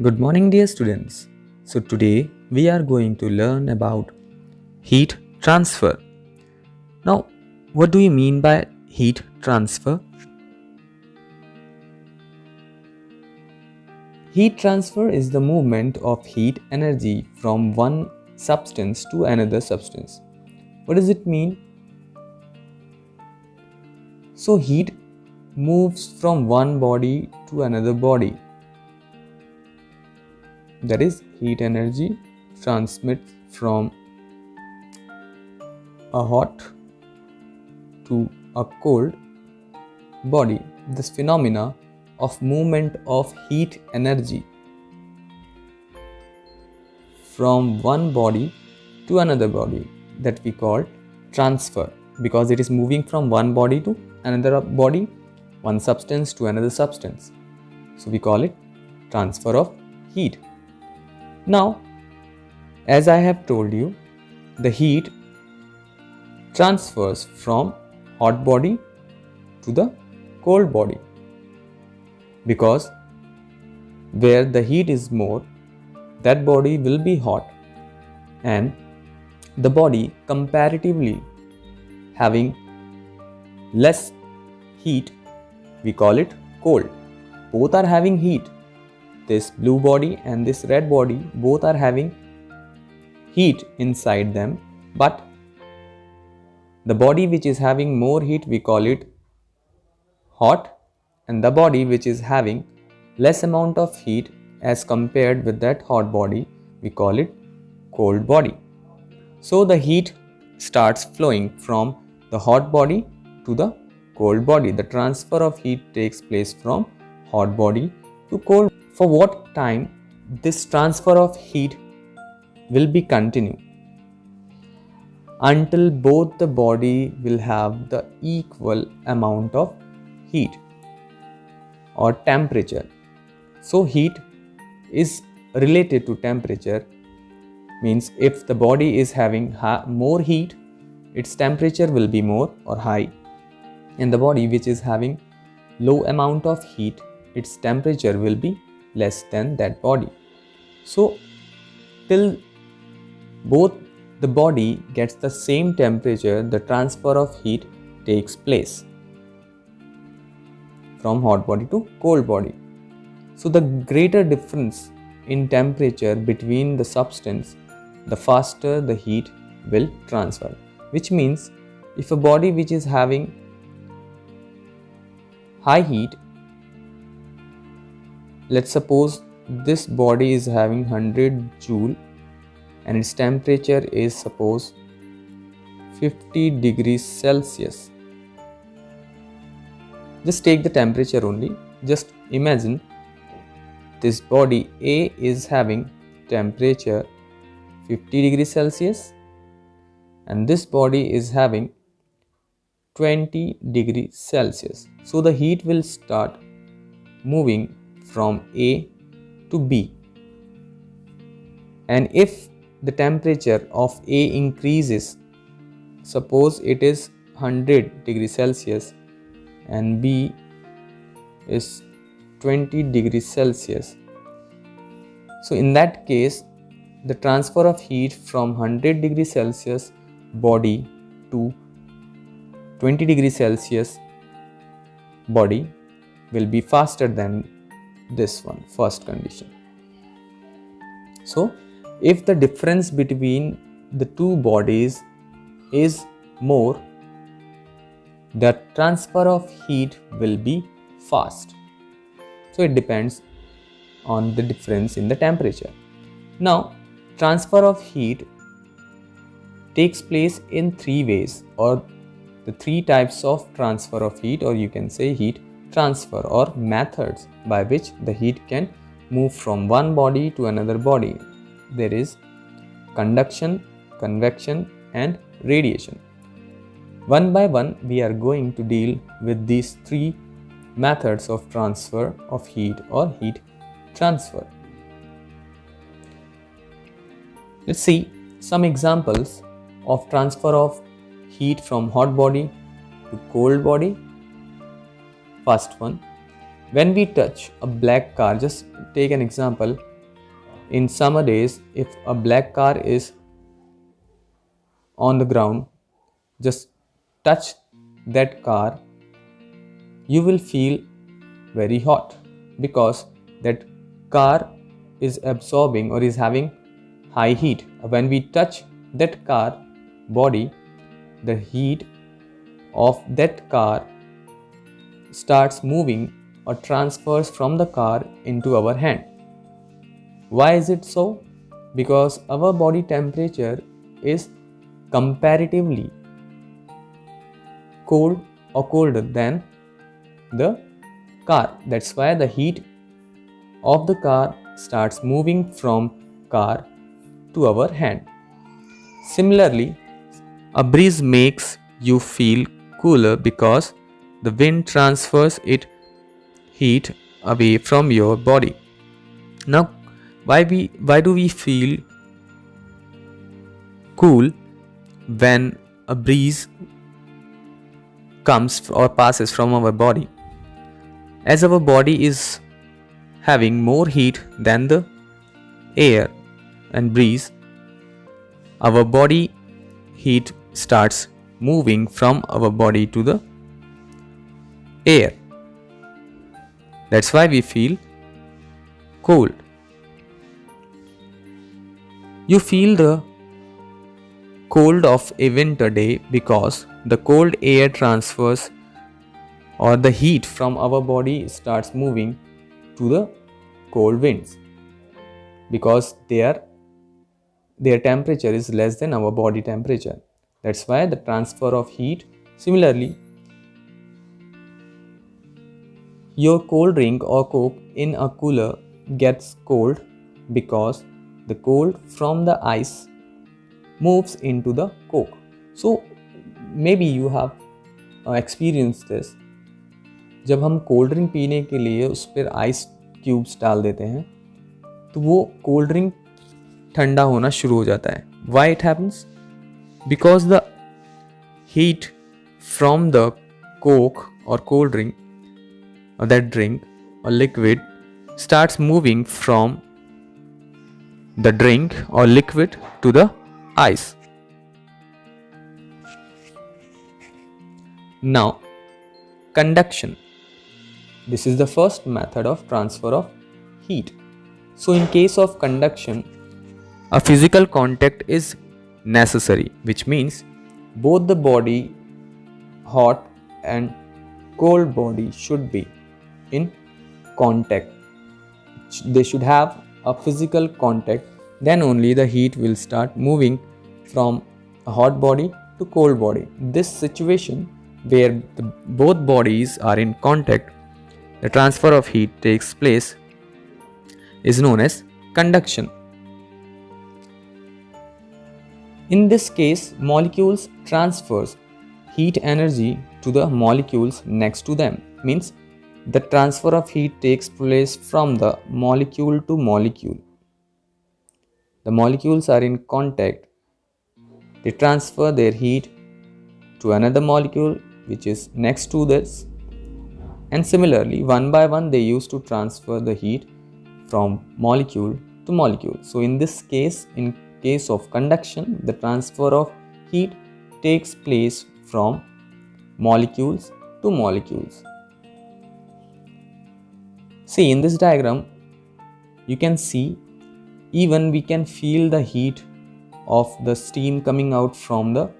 Good morning, dear students. So, today we are going to learn about heat transfer. Now, what do you mean by heat transfer? Heat transfer is the movement of heat energy from one substance to another substance. What does it mean? So, heat moves from one body to another body. That is, heat energy transmits from a hot to a cold body. This phenomena of movement of heat energy from one body to another body that we call transfer, because it is moving from one body to another body, one substance to another substance. So we call it transfer of heat. Now, as I have told you, the heat transfers from hot body to the cold body, because where the heat is more, that body will be hot, and the body comparatively having less heat, we call it cold. Both are having heat. This blue body and this red body both are having heat inside them, but the body which is having more heat, we call it hot, and the body which is having less amount of heat as compared with that hot body, we call it cold body. So the heat starts flowing from the hot body to the cold body. The transfer of heat takes place from hot body to cold. For what time this transfer of heat will be continued? Until both the body will have the equal amount of heat or temperature. So heat is related to temperature, means if the body is having more heat, its temperature will be more or high, and the body which is having low amount of heat, its temperature will be less than that body. So till both the body gets the same temperature, the transfer of heat takes place from hot body to cold body. So the greater difference in temperature between the substance, the faster the heat will transfer. Which means if a body which is having high heat, let's suppose this body is having 100 joule and its temperature is suppose 50 degrees Celsius. Just take the temperature only. Just imagine this body A is having temperature 50 degrees Celsius and this body is having 20 degrees Celsius. So the heat will start moving from A to B, and if the temperature of A increases, suppose it is 100 degrees Celsius and B is 20 degrees Celsius. So in that case, the transfer of heat from 100 degrees Celsius body to 20 degrees Celsius body will be faster than this one, first condition. So if the difference between the two bodies is more, the transfer of heat will be fast. So it depends on the difference in the temperature. Now, transfer of heat takes place in three ways, or the three types of transfer of heat, or you can say heat transfer, or methods by which the heat can move from one body to another body. There is conduction, convection, and radiation. One by one, we are going to deal with these three methods of transfer of heat or heat transfer. Let's see some examples of transfer of heat from hot body to cold body. First one, When we touch a black car, just take an example. In summer days, if a black car is on the ground, just touch that car, you will feel very hot because that car is absorbing or is having high heat. When we touch that car body, the heat of that car starts moving or transfers from the car into our hand. Why is it so? Because our body temperature is comparatively cold or colder than the car. That's why the heat of the car starts moving from car to our hand. Similarly, a breeze makes you feel cooler because the wind transfers its heat away from your body. Now, why do we feel cool when a breeze comes or passes from our body? As our body is having more heat than the air and breeze, our body heat starts moving from our body to the air. That's why we feel cold. You feel the cold of a winter day because the cold air transfers or the heat from our body starts moving to the cold winds because their temperature is less than our body temperature. That's why the transfer of heat. Similarly, your cold drink or Coke in a cooler gets cold because the cold from the ice moves into the Coke. So maybe you have experienced this. जब हम cold drink पीने के लिए उस पर ice cubes डाल देते हैं तो वो कोल्ड ड्रिंक ठंडा होना शुरू हो जाता है. Why it happens? Because the heat from the Coke or cold drink or that drink or liquid starts moving from the drink or liquid to the ice. Now, conduction. This is the first method of transfer of heat. So in case of conduction, a physical contact is necessary, which means both the body, hot and cold body, should be in contact. They should have a physical contact, then only the heat will start moving from a hot body to cold body. This situation where both bodies are in contact, the transfer of heat takes place, is known as conduction. In this case, molecules transfers heat energy to the molecules next to them. Means the transfer of heat takes place from the molecule to molecule. The molecules are in contact. They transfer their heat to another molecule which is next to this. And similarly, one by one, they used to transfer the heat from molecule to molecule. So in this case, in case of conduction, the transfer of heat takes place from molecules to molecules. See, in this diagram, you can see even we can feel the heat of the steam coming out from the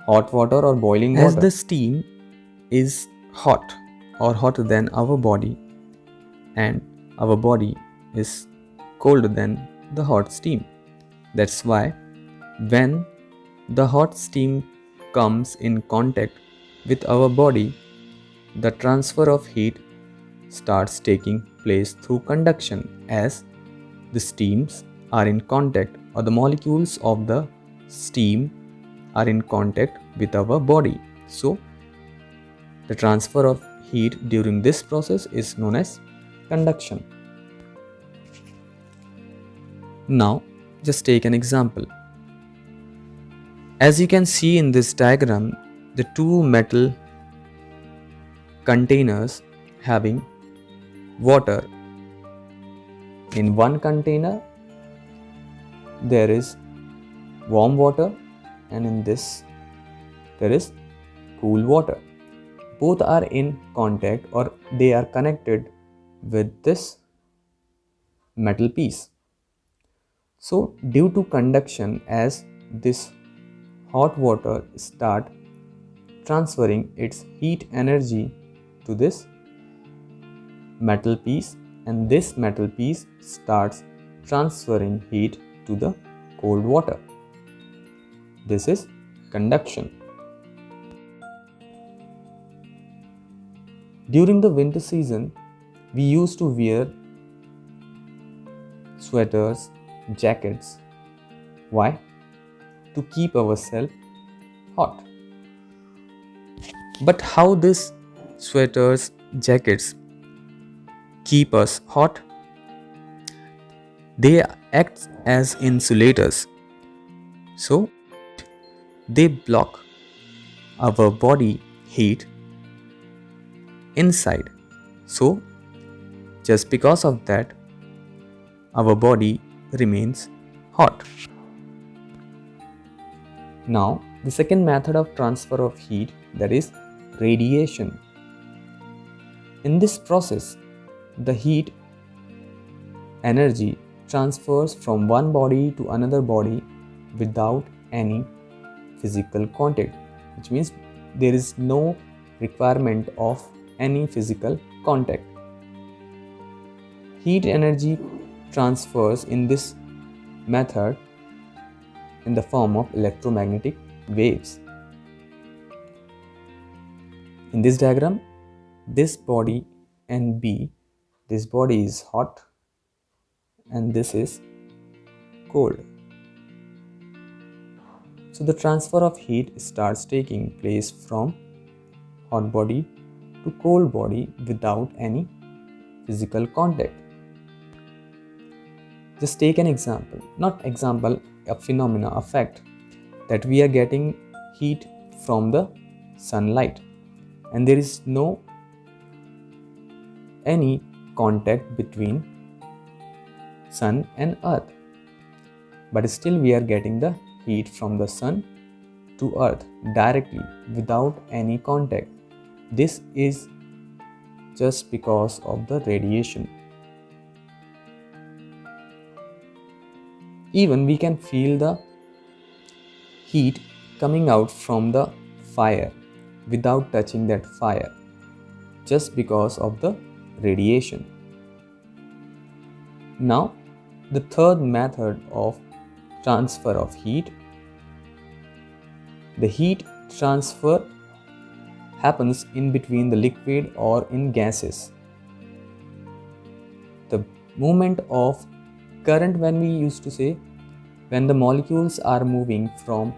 hot water or boiling water. As the steam is hot or hotter than our body and our body is colder than the hot steam. That's why when the hot steam comes in contact with our body, the transfer of heat starts taking place through conduction, as the steams are in contact or the molecules of the steam are in contact with our body. So the transfer of heat during this process is known as conduction. Now just take an example. As you can see in this diagram, the two metal containers having water. In one container there is warm water, and in this there is cool water. Both are in contact, or they are connected with this metal piece. So due to conduction, as this hot water start transferring its heat energy to this metal piece, and this metal piece starts transferring heat to the cold water. This is conduction. During the winter season, we used to wear sweaters, jackets. Why? To keep ourselves hot. But how these sweaters, jackets keep us hot? They act as insulators. So they block our body heat inside. So just because of that, our body remains hot. Now, the second method of transfer of heat, that is radiation. In this process, the heat energy transfers from one body to another body without any physical contact, which means there is no requirement of any physical contact. Heat energy transfers in this method in the form of electromagnetic waves. In this diagram, this body NB, this body is hot and this is cold. So the transfer of heat starts taking place from hot body to cold body without any physical contact. Just take an example, not example, a phenomena, a fact, that we are getting heat from the sunlight and there is no any contact between sun and earth, but still we are getting the heat from the sun to earth directly without any contact. This is just because of the radiation. Even we can feel the heat coming out from the fire without touching that fire, just because of the radiation. Now, the third method of transfer of heat, the heat transfer happens in between the liquid or in gases. The movement of current, when we used to say, when the molecules are moving from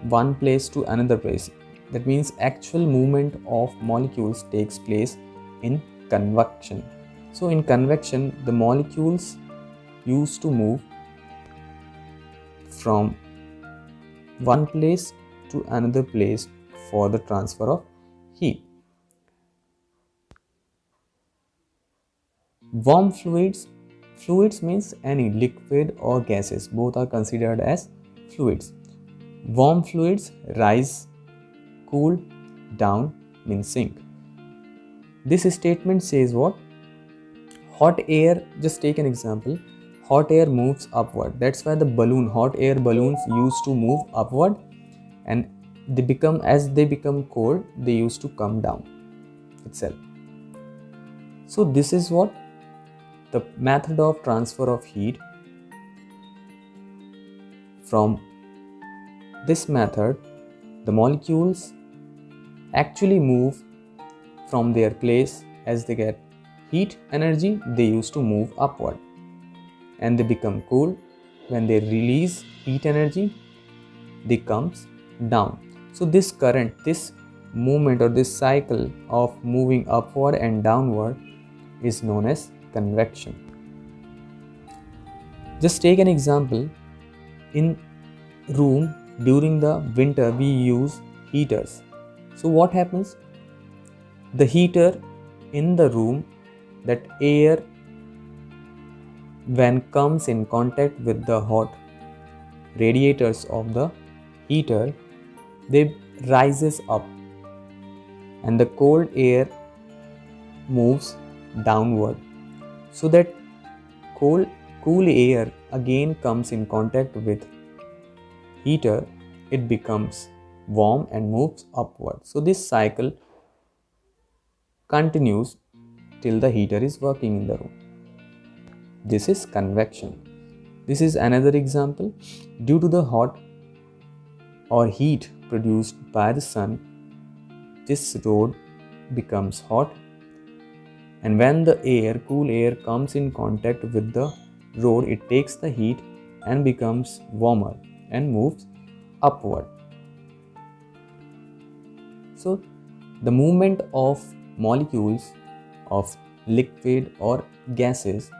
one place to another place, that means actual movement of molecules takes place in convection. So in convection, the molecules used to move from one place to another place for the transfer of heat. Warm fluids means any liquid or gases, both are considered as fluids. Warm fluids rise, cool down means sink. This statement says what? Hot air, just take an example, hot air moves upward. That's why the balloon, hot air balloons used to move upward, and as they become cold, they used to come down itself. So this is what the method of transfer of heat. From this method, the molecules actually move from their place. As they get heat energy, they used to move upward and they become cool. When they release heat energy, they comes down. So this current, this movement or this cycle of moving upward and downward is known as convection. Just take an example. In room during the winter, we use heaters. So what happens? The heater in the room, that air, when comes in contact with the hot radiators of the heater, they rises up, and the cold air moves downward, so that cool air again comes in contact with heater, it becomes warm and moves upward. So this cycle continues till the heater is working in the room. This is convection. This is another example. Due to the hot or heat produced by the sun, this rod becomes hot, and when the cool air comes in contact with the rod, it takes the heat and becomes warmer and moves upward. So the movement of molecules of liquid or gases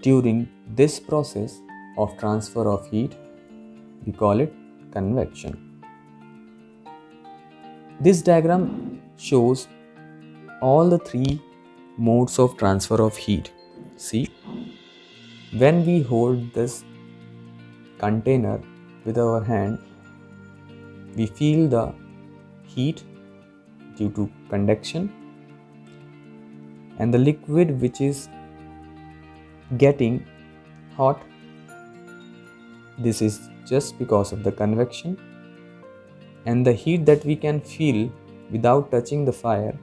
during this process of transfer of heat, we call it convection. This diagram shows all the three modes of transfer of heat. See, when we hold this container with our hand, we feel the heat due to conduction, and the liquid which is getting hot, this is just because of the convection, and the heat that we can feel without touching the fire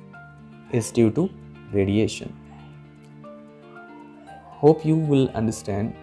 is due to radiation. Hope you will understand